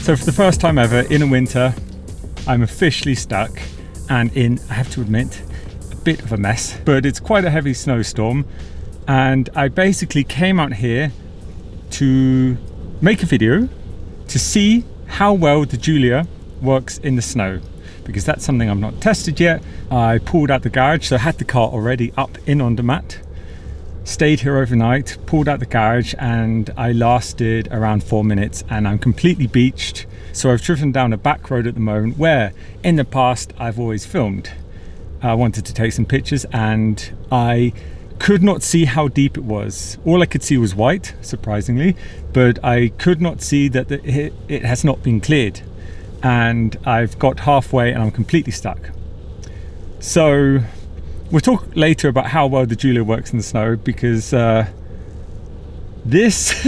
So for the first time ever in a winter, I'm officially stuck and in, I have to admit, a bit of a mess, but it's quite a heavy snowstorm. And I basically came out here to make a video to see how well the Giulia works in the snow, because that's something I've not tested yet. I pulled out the garage, so I had the car already up in on the mat. Stayed here overnight, pulled out the garage, and I lasted around 4 minutes and I'm completely beached. So I've driven down a back road at the moment where in the past I've always filmed. I wanted to take some pictures and I could not see how deep it was. All I could see was white, surprisingly, but I could not see that it has not been cleared. And I've got halfway and I'm completely stuck. So we'll talk later about how well the Giulia works in the snow, because this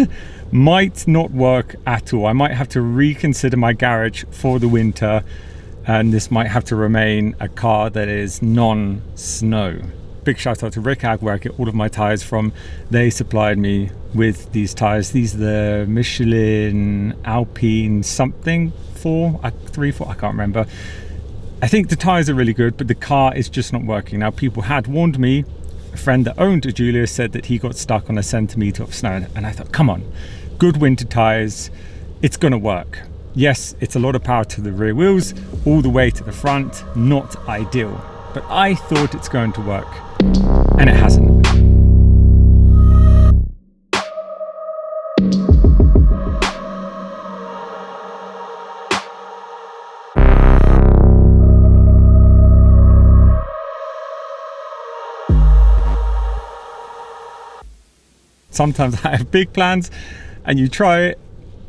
might not work at all. I might have to reconsider my garage for the winter, and this might have to remain a car that is non-snow. Big shout out to Rick Ag, where I get all of my tyres from. They supplied me with these tyres. These are the Michelin Alpine something 4, 3, 4, I can't remember. I think the tyres are really good, but the car is just not working. Now, people had warned me. A friend that owned a Giulia said that he got stuck on a centimetre of snow, and I thought, come on, good winter tyres, it's gonna work. Yes, it's a lot of power to the rear wheels, all the way to the front, not ideal. But I thought it's going to work, and it hasn't. Sometimes I have big plans and you try it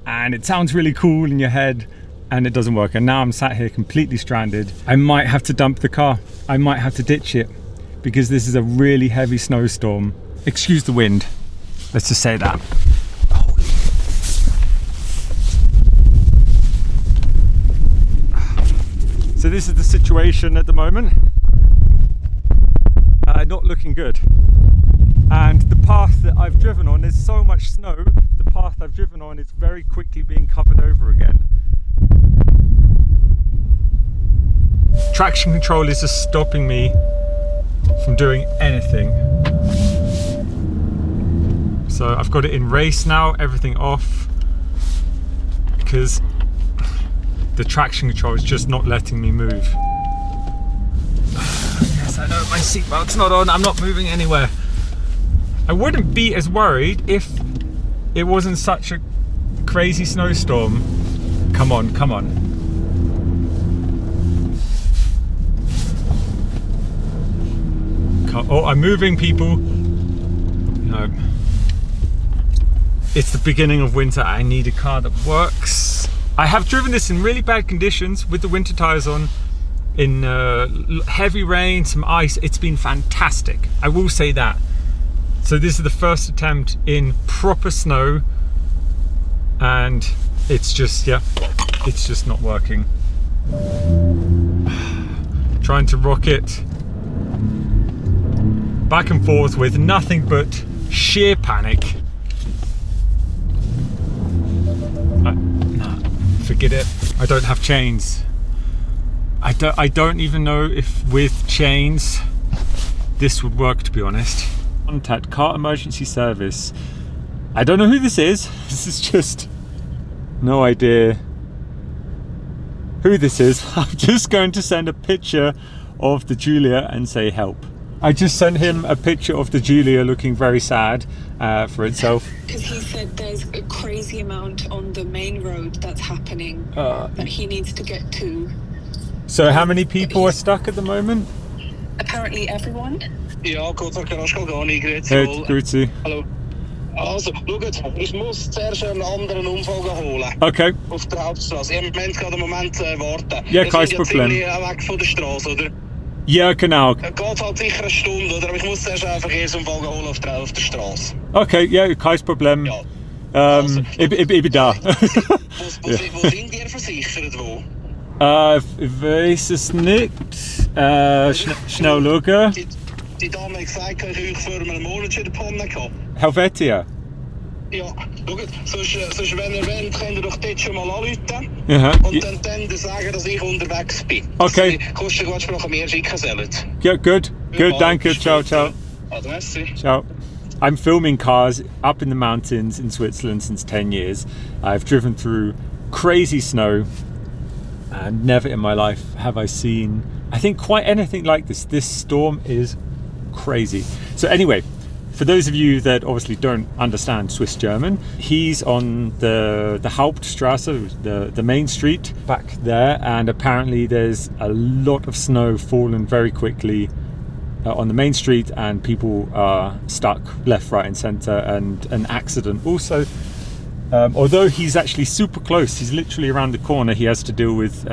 and it sounds really cool in your head and it doesn't work. And now I'm sat here completely stranded. I might have to dump the car. I might have to ditch it because this is a really heavy snowstorm. Excuse the wind. Let's just say that. So this is the situation at the moment. Not looking good. And the path that I've driven on, there's so much snow, the path I've driven on is very quickly being covered over again. Traction control is just stopping me from doing anything. So I've got it in race now, everything off, because the traction control is just not letting me move. Yes, I know, my seatbelt's not on, I'm not moving anywhere. I wouldn't be as worried if it wasn't such a crazy snowstorm. Come on, come on. Oh, I'm moving, people. No. It's the beginning of winter. I need a car that works. I have driven this in really bad conditions with the winter tires on, in heavy rain, some ice. It's been fantastic. I will say that. So this is the first attempt in proper snow and it's just, yeah, it's just not working. Trying to rock it back and forth with nothing but sheer panic. No, forget it. I don't have chains. I don't even know if with chains this would work, to be honest. Contact car emergency service. I don't know who this is. This is just no idea who this is. I'm just going to send a picture of the Giulia and say help. I just sent him a picture of the Giulia looking very sad for itself. Because he said there's a crazy amount on the main road that's happening that he needs to get to. So how many people are stuck at the moment? Apparently everyone. Ja, gut, dann kannst du gar nicht Hey, grüezi. Hallo. Also, schaut, ich muss zuerst einen anderen Unfall holen. Okay. Auf der Hauptstraße. Ich muss gerade einen Moment warten. Ja, kein Problem. Wir sind weg von der Straße, oder? Ja, genau. Geht halt sicher eine Stunde, oder? Aber ich muss zuerst einen Verkehrsunfall holen auf der Straße. Okay, ja, kein Problem. Ja. Also, ich bin da. Wo sind ihr versichert, wo? Ich weiß es nicht. Schnell schauen. Die Dame hat gesagt, ich für einen Monat schon den Pannen gehabt. Helvetia. Ja, schaut, sonst wenn ihr wollt, könnt ihr doch dort schon mal anrufen und dann sagen, dass ich unterwegs bin. Okay. Dass die Kostengutsprache mir schicken sollen. Yeah, good, danke, ciao, ciao. Merci. Ciao. I'm filming cars up in the mountains in Switzerland since 10 years. I've driven through crazy snow and never in my life have I seen, I think, quite anything like this. This storm is crazy. So anyway, for those of you that obviously don't understand Swiss German, he's on the Hauptstrasse, the main street back there, and apparently there's a lot of snow fallen very quickly on the main street, and people are stuck left, right and centre, and an accident also. Although he's actually super close, he's literally around the corner, he has to deal with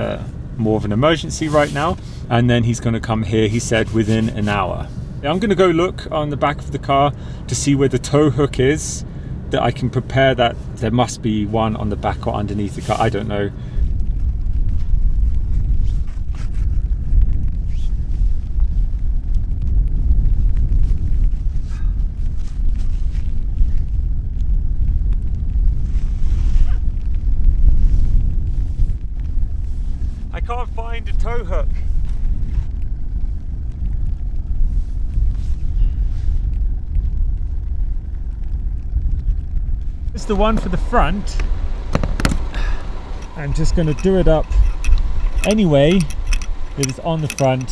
more of an emergency right now, and then he's going to come here, he said, within an hour. I'm going to go look on the back of the car to see where the tow hook is, that I can prepare that. There must be one on the back or underneath the car, I don't know. I can't find a tow hook. It's the one for the front. I'm just going to do it up anyway. It is on the front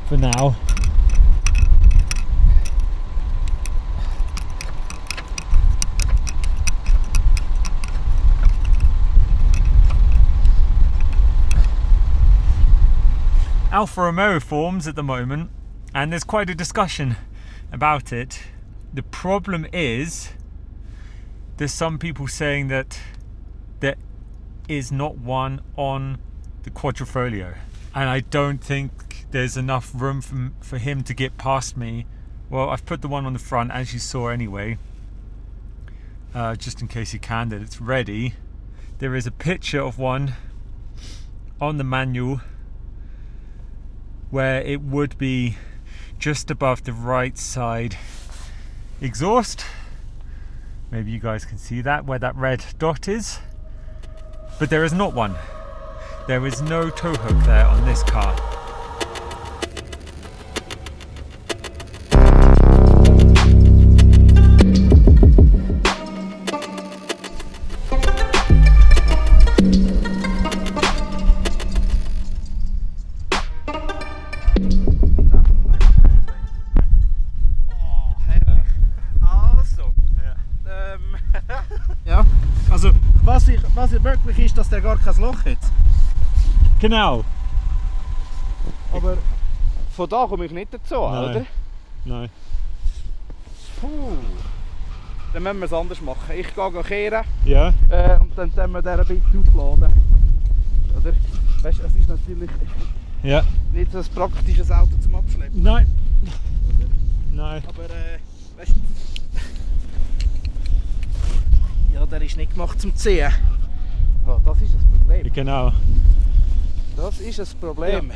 for now. Alfa Romeo forms at the moment, and there's quite a discussion about it. The problem is there's some people saying that there is not one on the Quadrifoglio, and I don't think there's enough room for him to get past me. Well, I've put the one on the front, as you saw anyway, just in case you can, that it's ready. There is a picture of one on the manual where it would be just above the right side exhaust. Maybe you guys can see that, where that red dot is. But there is not one. There is no tow hook there on this car. Ja, also was wirklich ist, dass der gar kein Loch hat. Genau. Aber von da komme ich nicht dazu, oder? Nein. Puh. Dann müssen wir es anders machen. Ich gehe kehren Ja. und dann können wir den ein bisschen aufladen. Oder? Weißt du, es ist natürlich Ja. nicht so ein praktisches Auto zum Abschleppen. Nein. Nein. Aber weißt du, ja, der ist nicht gemacht zum Ziehen. Oh, das ist das Problem. Genau. Das ist das Problem. Ja.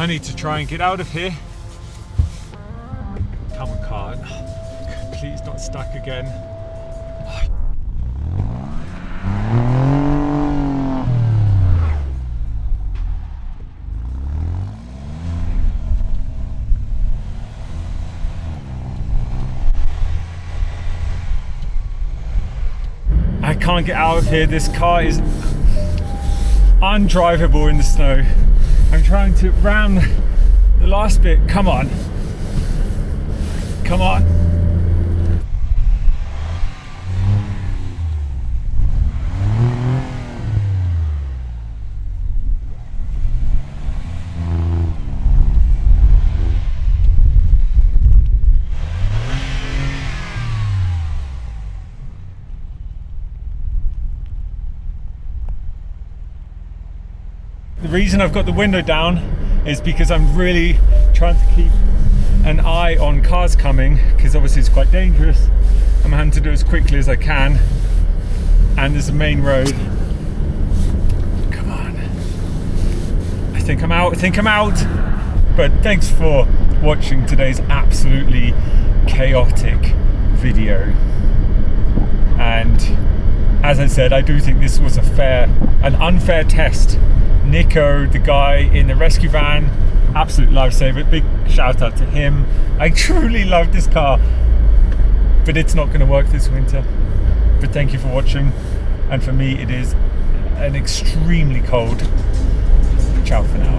I need to try and get out of here. Come on, car. Please not stuck again. I can't get out of here. This car is undrivable in the snow. I'm trying to ram the last bit. Come on. Come on. The reason I've got the window down is because I'm really trying to keep an eye on cars coming, because obviously it's quite dangerous. I'm having to do it as quickly as I can, and there's a main road. Come on. I think I'm out. But thanks for watching today's absolutely chaotic video. And as I said, I do think this was an unfair test. Nico, the guy in the rescue van, absolute lifesaver. Big shout out to him. I truly love this car, but it's not going to work this winter. But thank you for watching, and for me it is an extremely cold. Ciao for now.